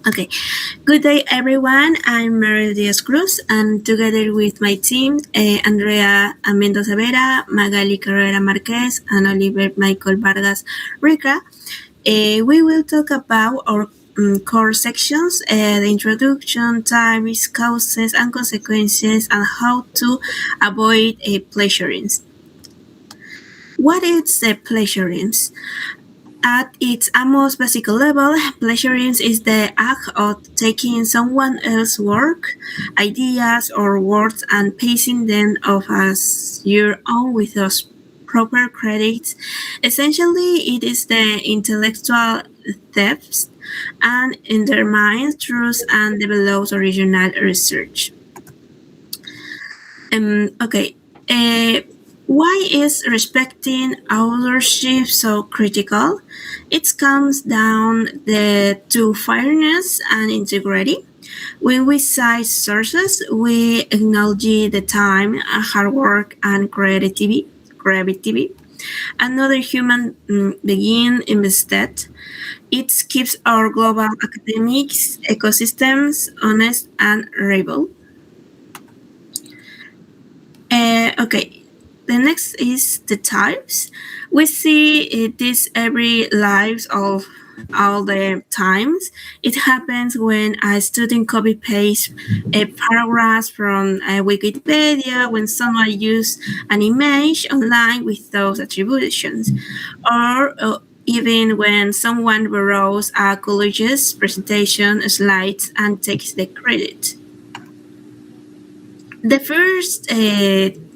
Okay, good day everyone. I'm Mary Diaz Cruz, and together with my team, Andrea Mendoza Vera, Magali Carrera Marquez, and Oliver Michael Vargas Rica, we will talk about our core sections, the introduction, types, causes, and consequences, and how to avoid pleasurism. What is pleasurism? At its most basic level, plagiarism is the act of taking someone else's work, ideas, or words and pasting them off as your own without proper credit. Essentially, it is the intellectual theft and undermines truth and develops original research. Okay. Uh, why is respecting authorship so critical? It comes down to fairness and integrity. When we cite sources, we acknowledge the time, hard work, and creativity. Another human being invested. It keeps our global academics ecosystems honest and reliable. Okay, the next is the types. We see this every lives of all the times. It happens when a student copy paste a paragraph from Wikipedia, when someone use an image online with those attributions, or even when someone borrows a college's presentation slides and takes the credit. The first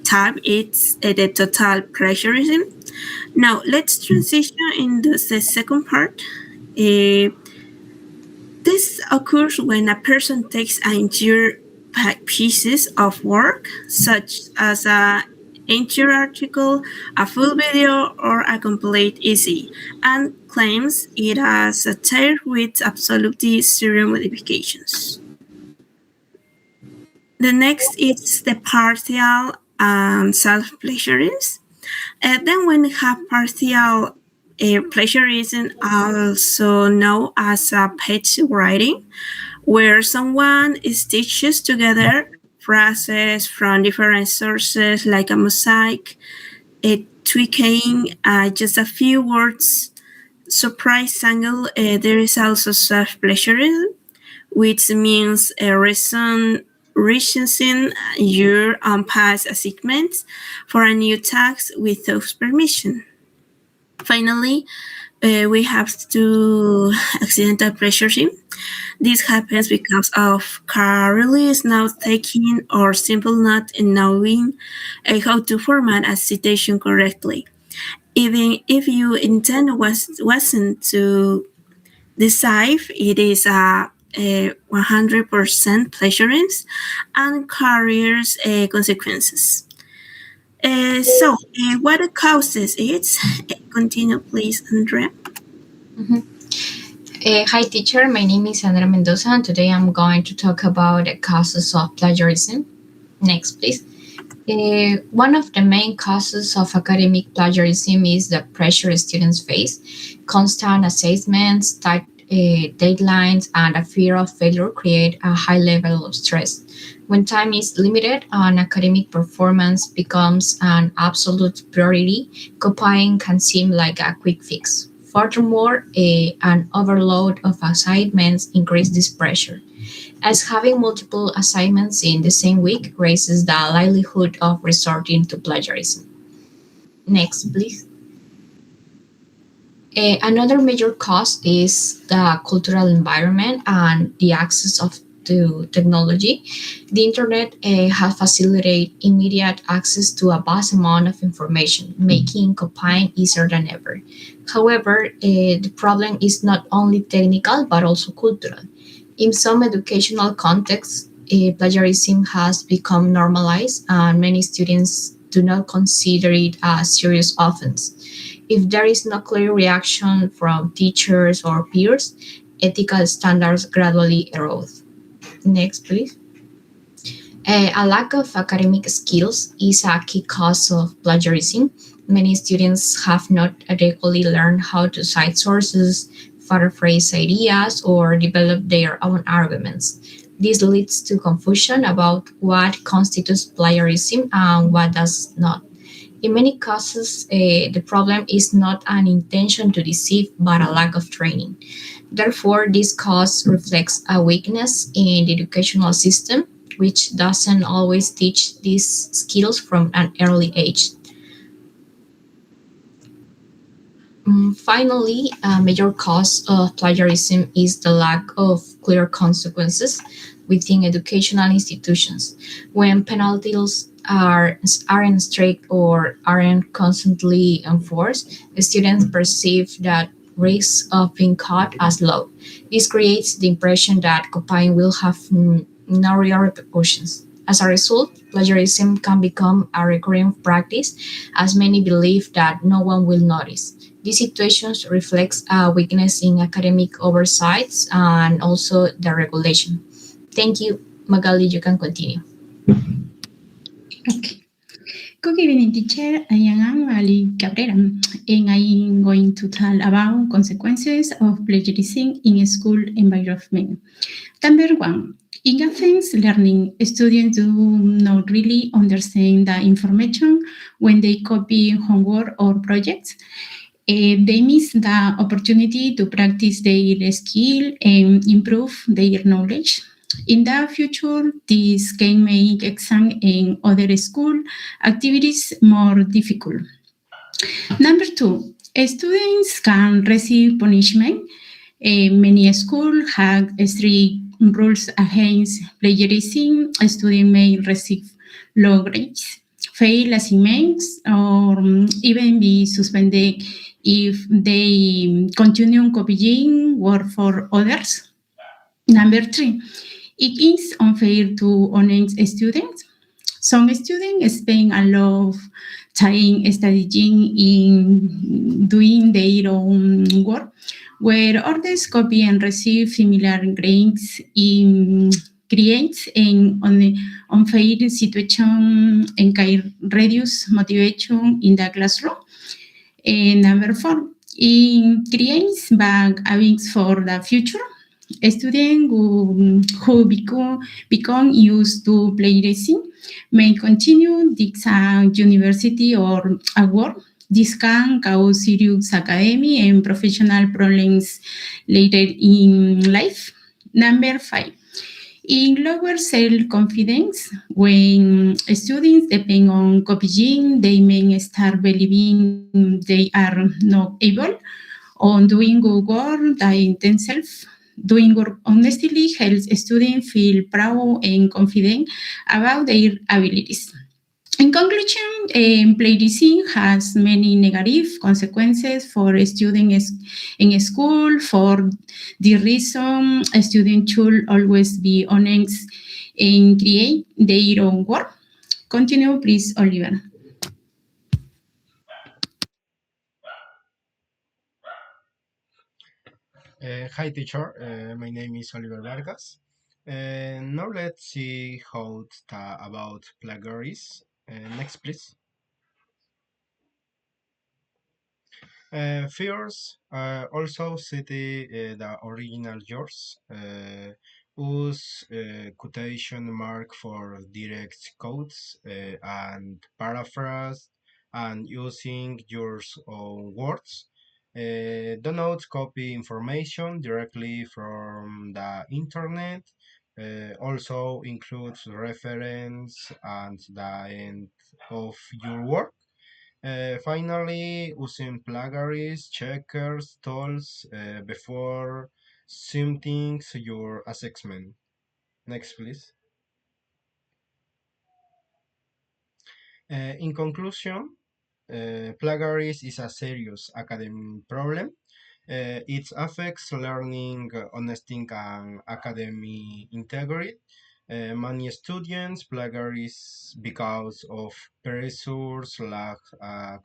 tab is the total plagiarism. Now let's transition into the second part. This occurs when a person takes entire pieces of work, such as an entire article, a full video, or a complete essay, and claims it as a text with absolutely zero modifications. The next is the partial and self-plagiarism. Then when we have partial plagiarism, also known as page writing, where someone stitches together phrases from different sources like a mosaic, tweaking just a few words. Surprise angle, there is also self-plagiarism, which means a reason reusing your past assignments for a new task without permission. Finally, we have to accidental plagiarism. This happens because of careless note taking or simple not knowing how to format a citation correctly. Even if your intent wasn't to decide, it is a 100% plagiarism and carries consequences. What causes it? Continue, please, Andrea. Hi, teacher. My name is Sandra Mendoza, and today I'm going to talk about the causes of plagiarism. Next, please. One of the main causes of academic plagiarism is the pressure students face. Constant assessments, tight deadlines, and a fear of failure create a high level of stress. When time is limited and academic performance becomes an absolute priority, copying can seem like a quick fix. Furthermore, an overload of assignments increases this pressure, as having multiple assignments in the same week raises the likelihood of resorting to plagiarism. Next, please. Another major cause is the cultural environment and the access to technology. The internet has facilitated immediate access to a vast amount of information, making copying easier than ever. However, the problem is not only technical but also cultural. In some educational contexts, plagiarism has become normalized, and many students do not consider it a serious offense. If there is no clear reaction from teachers or peers, ethical standards gradually erode. Next, please. A lack of academic skills is a key cause of plagiarism. Many students have not adequately learned how to cite sources, paraphrase ideas, or develop their own arguments. This leads to confusion about what constitutes plagiarism and what does not. In many cases, the problem is not an intention to deceive, but a lack of training. Therefore, this cause reflects a weakness in the educational system, which doesn't always teach these skills from an early age. Finally, a major cause of plagiarism is the lack of clear consequences within educational institutions. When penalties aren't strict or aren't constantly enforced, students perceive that risk of being caught as low. This creates the impression that copying will have no real repercussions. As a result, plagiarism can become a recurring practice as many believe that no one will notice. These situations reflects a weakness in academic oversights and also the regulation. Thank you, Magali. You can continue. Okay. Good evening, teacher. I am Ali Cabrera, and I'm going to tell about consequences of plagiarism in a school environment. Number one, in Athens learning, students do not really understand the information when they copy homework or projects. They miss the opportunity to practice their skill and improve their knowledge. In the future, this can make exam and other school activities more difficult. Number two, students can receive punishment. Many schools have strict rules against plagiarism. A student may receive low grades, fail assignments, or even be suspended if they continue copying work for others. Number three, it is unfair to honest students. Some students spend a lot of time studying in doing their own work, where others copy and receive similar grades in creates an unfair situation and can reduce motivation in the classroom. And number four, it creates bad habits for the future. Students who become used to plagiarism may continue this university or at work. This can cause serious academic and professional problems later in life. Number five, in lower self-confidence, when students depend on copying, they may start believing they are not able on doing good work by themselves. Doing work honestly helps students feel proud and confident about their abilities. In conclusion, plagiarism has many negative consequences for students in school. For the reason, students should always be honest and create their own work. Continue, please, Oliver. Hi, teacher. My name is Oliver Vargas. Now let's see how to talk about plagiarism. Next, please. First, also cite the original yours. Use quotation mark for direct quotes and paraphrase and using your own words. Do not copy information directly from the internet. Also includes reference and the end of your work. Finally, using plugins, checkers, tools before submitting your assessment. Next, please. In conclusion, plagiarism is a serious academic problem. It affects learning, honesty, and academic integrity. Many students plagiarize because of pressures, lack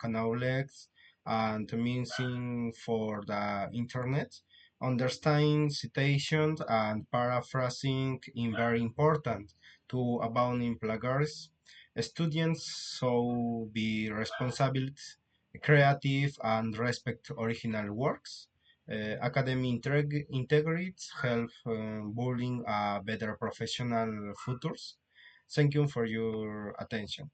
knowledge, and missing for the internet. Understanding citations and paraphrasing is very important to avoid plagiarism. Students should be responsible, creative, and respect original works. Academic integrity help building a better professional futures. Thank you for your attention.